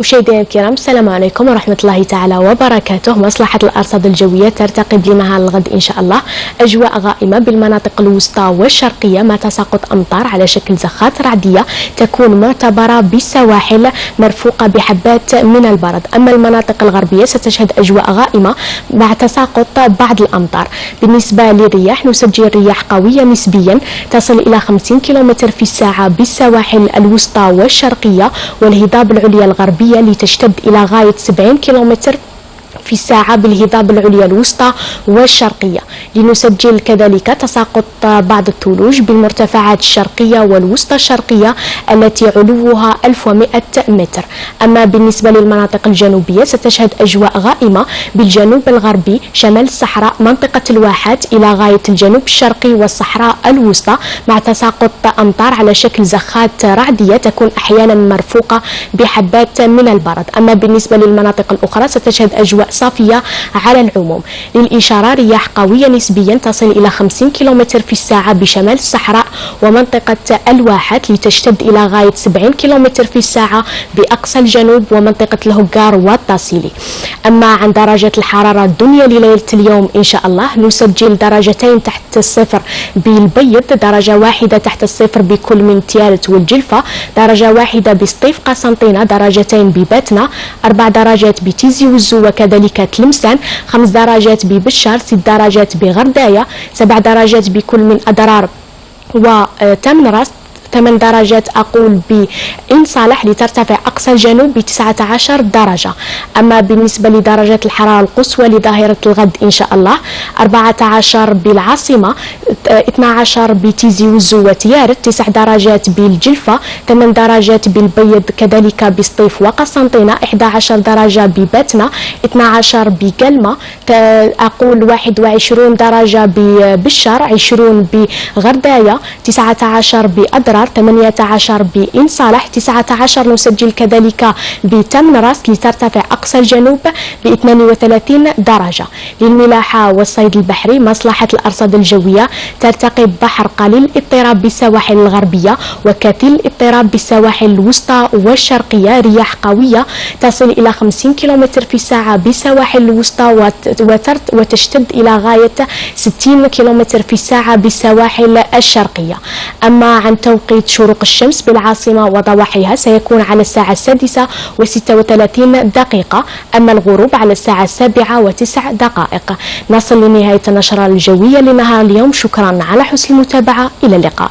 مشاهدينا الكرام، السلام عليكم ورحمة الله تعالى وبركاته. مصلحة الأرصاد الجوية ترتقب لنهار الغد إن شاء الله أجواء غائمة بالمناطق الوسطى والشرقية مع تساقط أمطار على شكل زخات رعدية تكون معتبرة بالسواحل مرفوقة بحبات من البرد. أما المناطق الغربية ستشهد أجواء غائمة مع تساقط بعض الأمطار. بالنسبة للرياح نسجل رياح قوية نسبيا تصل إلى 50 كم في الساعة بالسواحل الوسطى والشرقية، والهضاب العليا الغربية لتشتد إلى غاية 70 كم في الساعة بالهضاب العليا الوسطى والشرقية. لنسجل كذلك تساقط بعض الثلوج بالمرتفعات الشرقية والوسطى الشرقية التي علوها 1100 متر. أما بالنسبة للمناطق الجنوبية ستشهد أجواء غائمة بالجنوب الغربي شمال الصحراء منطقة الواحات إلى غاية الجنوب الشرقي والصحراء الوسطى مع تساقط أمطار على شكل زخات رعدية تكون أحيانا مرفوقة بحبات من البرد. أما بالنسبة للمناطق الأخرى ستشهد أجواء صافية على العموم. للإشارة رياح قوية نسبيا تصل إلى 50 كم في الساعة بشمال الصحراء ومنطقة الواحات لتشتد إلى غاية 70 كم في الساعة بأقصى الجنوب ومنطقة الهجار والتصيلي. أما عن درجة الحرارة الدنيا لليلة اليوم إن شاء الله نسجل درجتين تحت الصفر بالبيض، درجة واحدة تحت الصفر بكل من تيالت والجلفة، درجة واحدة بسطيف قسنطينة، درجتين بباتنا، 4 درجات بتيزي وزو وكذلك تلمسان، 5 درجات ببشار، 6 درجات بغرداية، 7 درجات بكل من أدرار وتمنراس، 8 درجات أقول بإن صالح لترتفع أقصى الجنوب ب19 درجة. أما بالنسبة لدرجة الحرارة القصوى لظاهرة الغد إن شاء الله 14 بالعاصمة، 12 بتيزي وزو وتيارت، 9 درجات بالجلفة، 8 درجات بالبيض كذلك بسطيف وقسنطينة، 11 درجة بباتنا، 12 بقلمة، أقول 21 درجة ببشار، 20 بغرداية، 19 بأدرار، 18 بإن صالح، 19 نسجل كذلك بتمنراس لترتفع أقصى الجنوب ب 32 درجة. للملاحة والصيد البحري مصلحة الأرصاد الجوية ترتقب بحر قليل اضطراب بالسواحل الغربية وكثير اضطراب بالسواحل الوسطى والشرقية، رياح قوية تصل إلى 50 كم في الساعة بالسواحل الوسطى وتشتد إلى غاية 60 كم في الساعة بالسواحل الشرقية. أما عن توقيت شروق الشمس بالعاصمة وضواحيها سيكون على الساعة 6:36 دقيقة، أما الغروب على الساعة 7:09 دقائق. نصل لنهاية النشرة الجوية لنهار اليوم. شكرا على حسن المتابعة، إلى اللقاء.